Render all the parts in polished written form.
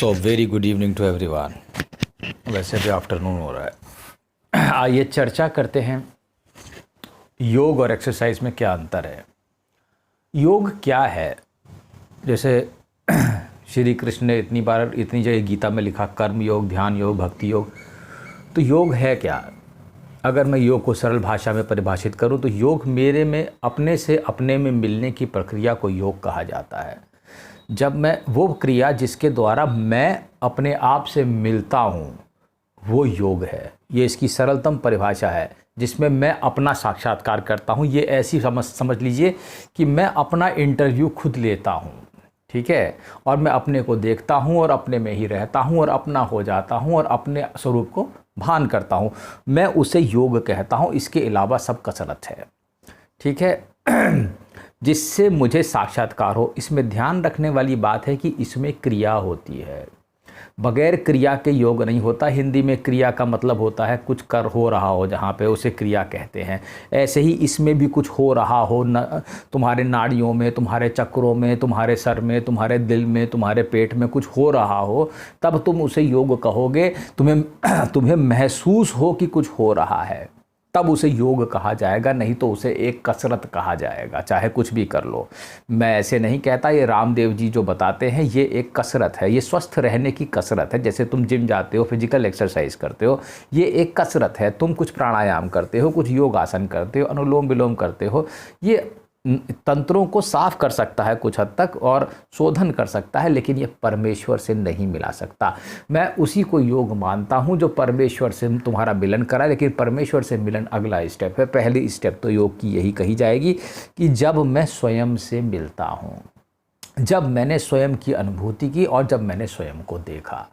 So very good evening to everyone. वैसे भी afternoon हो रहा है। आइए चर्चा करते हैं योग और एक्सरसाइज में क्या अंतर है। योग क्या है? जैसे श्री कृष्ण ने इतनी जगह गीता में लिखा कर्म योग, ध्यान योग, भक्ति योग। तो योग है क्या? अगर मैं योग को सरल भाषा में परिभाषित करूं तो योग मेरे में अपने से अपने में मिलने की प्रक्रिया को योग कहा जाता है। जब मैं वो क्रिया जिसके द्वारा मैं अपने आप से मिलता हूँ वो योग है। ये इसकी सरलतम परिभाषा है जिसमें मैं अपना साक्षात्कार करता हूँ। ये ऐसी समझ लीजिए कि मैं अपना इंटरव्यू खुद लेता हूँ, ठीक है, और मैं अपने को देखता हूँ और अपने में ही रहता हूँ और अपना हो जाता हूँ और अपने स्वरूप को भान करता हूँ। मैं उसे योग कहता हूँ। इसके अलावा सब कसरत है, ठीक है, जिससे मुझे साक्षात्कार हो। इसमें ध्यान रखने वाली बात है कि इसमें क्रिया होती है। बगैर क्रिया के योग नहीं होता। हिंदी में क्रिया का मतलब होता है कुछ कर हो रहा हो, जहाँ पे उसे क्रिया कहते हैं। ऐसे ही इसमें भी कुछ हो रहा हो, तुम्हारे नाड़ियों में, तुम्हारे चक्रों में, तुम्हारे सर में, तुम्हारे दिल में, तुम्हारे पेट में कुछ हो रहा हो, तब तुम उसे योग कहोगे। तुम्हें महसूस हो कि कुछ हो रहा है, तब उसे योग कहा जाएगा, नहीं तो उसे एक कसरत कहा जाएगा, चाहे कुछ भी कर लो। मैं ऐसे नहीं कहता, ये रामदेव जी जो बताते हैं ये एक कसरत है, ये स्वस्थ रहने की कसरत है। जैसे तुम जिम जाते हो, फिजिकल एक्सरसाइज करते हो, ये एक कसरत है। तुम कुछ प्राणायाम करते हो, कुछ योग आसन करते हो, अनुलोम विलोम करते हो, ये तंत्रों को साफ कर सकता है कुछ हद तक और शोधन कर सकता है, लेकिन ये परमेश्वर से नहीं मिला सकता। मैं उसी को योग मानता हूँ जो परमेश्वर से तुम्हारा मिलन करा। लेकिन परमेश्वर से मिलन अगला स्टेप है। पहली स्टेप तो योग की यही कही जाएगी कि जब मैं स्वयं से मिलता हूँ, जब मैंने स्वयं की अनुभूति की और जब मैंने स्वयं को देखा।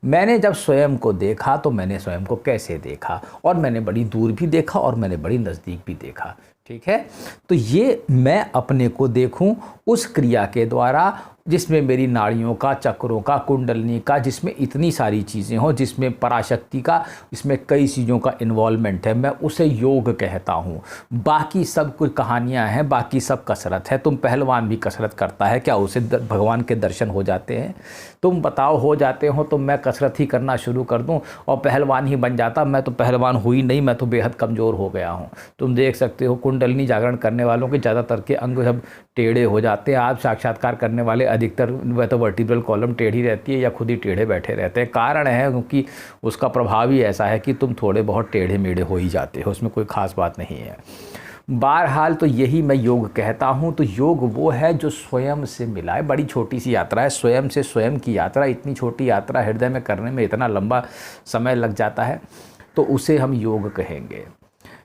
मैंने जब स्वयं को देखा तो मैंने स्वयं को कैसे देखा, और मैंने बड़ी दूर भी देखा और मैंने बड़ी नज़दीक भी देखा, ठीक है। तो ये मैं अपने को देखूं उस क्रिया के द्वारा जिसमें मेरी नाड़ियों का, चक्रों का, कुंडलनी का, जिसमें इतनी सारी चीज़ें हों, जिसमें पराशक्ति का, इसमें कई चीज़ों का इन्वॉल्वमेंट है, मैं उसे योग कहता हूँ। बाकी सब कुछ कहानियाँ हैं, बाकी सब कसरत है। तुम पहलवान भी कसरत करता है, क्या उसे भगवान के दर्शन हो जाते हैं? तुम बताओ हो जाते हो तो मैं कसरत ही करना शुरू कर दूं और पहलवान ही बन जाता। मैं तो पहलवान हुई नहीं, मैं तो बेहद कमज़ोर हो गया हूं। तुम देख सकते हो कुंडलनी जागरण करने वालों के ज़्यादातर के अंग सब टेढ़े हो जाते हैं। आप साक्षात्कार करने वाले अधिकतर वह तो वर्टिब्रल कॉलम टेढ़ी रहती है या खुद ही टेढ़े बैठे रहते हैं। कारण है क्योंकि उसका प्रभाव ही ऐसा है कि तुम थोड़े बहुत टेढ़े मेढ़े हो ही जाते हो, उसमें कोई ख़ास बात नहीं है। बहरहाल तो यही मैं योग कहता हूँ। तो योग वो है जो स्वयं से मिला है। बड़ी छोटी सी यात्रा है, स्वयं से स्वयं की यात्रा। इतनी छोटी यात्रा हृदय में करने में इतना लंबा समय लग जाता है, तो उसे हम योग कहेंगे।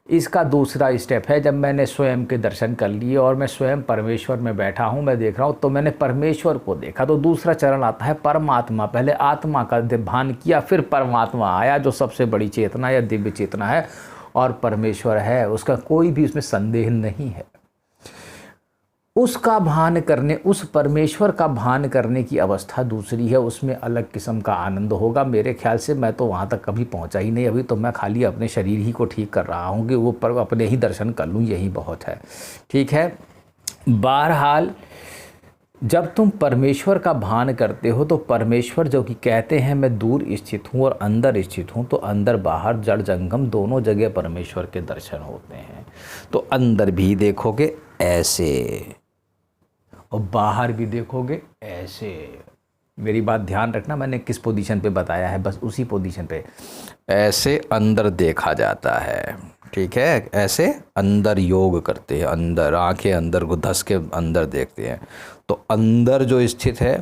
इसका दूसरा स्टेप है जब मैंने स्वयं के दर्शन कर लिए और मैं स्वयं परमेश्वर में बैठा हूँ, मैं देख रहा हूँ, तो मैंने परमेश्वर को देखा। तो दूसरा चरण आता है परमात्मा। पहले आत्मा का ध्यान किया, फिर परमात्मा आया जो सबसे बड़ी चेतना या दिव्य चेतना है और परमेश्वर है, उसका कोई भी उसमें संदेह नहीं है। उसका भान करने, उस परमेश्वर का भान करने की अवस्था दूसरी है, उसमें अलग किस्म का आनंद होगा। मेरे ख्याल से मैं तो वहाँ तक कभी पहुँचा ही नहीं। अभी तो मैं खाली अपने शरीर ही को ठीक कर रहा हूँ कि वो पर अपने ही दर्शन कर लूँ, यही बहुत है, ठीक है। बहरहाल जब तुम परमेश्वर का भान करते हो तो परमेश्वर जो कि कहते हैं मैं दूर स्थित हूँ और अंदर स्थित हूँ, तो अंदर बाहर जड़ जंगम दोनों जगह परमेश्वर के दर्शन होते हैं। तो अंदर भी देखोगे ऐसे और बाहर भी देखोगे ऐसे। मेरी बात ध्यान रखना, मैंने किस पोजीशन पे बताया है, बस उसी पोजीशन पे ऐसे अंदर देखा जाता है, ठीक है। ऐसे अंदर योग करते हैं, अंदर आंखें अंदर को धस के अंदर देखते हैं। तो अंदर जो स्थित है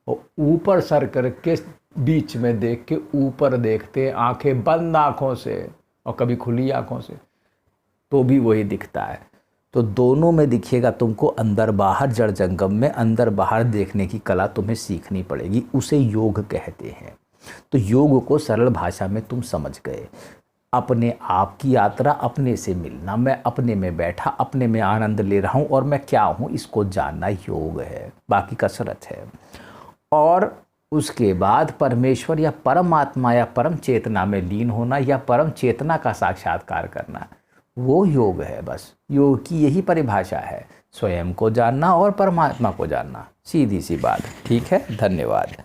वो ऊपर सर करके बीच में देख के ऊपर देखते हैं, आंखें बंद आँखों से और कभी खुली आँखों से, तो भी वही दिखता है। तो दोनों में दिखिएगा तुमको, अंदर बाहर जड़ जंगम में अंदर बाहर देखने की कला तुम्हें सीखनी पड़ेगी, उसे योग कहते हैं। तो योग को सरल भाषा में तुम समझ गए। अपने आप की यात्रा, अपने से मिलना, मैं अपने में बैठा, अपने में आनंद ले रहा हूँ और मैं क्या हूँ इसको जानना योग है, बाकी कसरत है। और उसके बाद परमेश्वर या परमात्मा या परम चेतना में लीन होना या परम चेतना का साक्षात्कार करना, वो योग है। बस योग की यही परिभाषा है, स्वयं को जानना और परमात्मा को जानना, सीधी सी बात, ठीक है। धन्यवाद।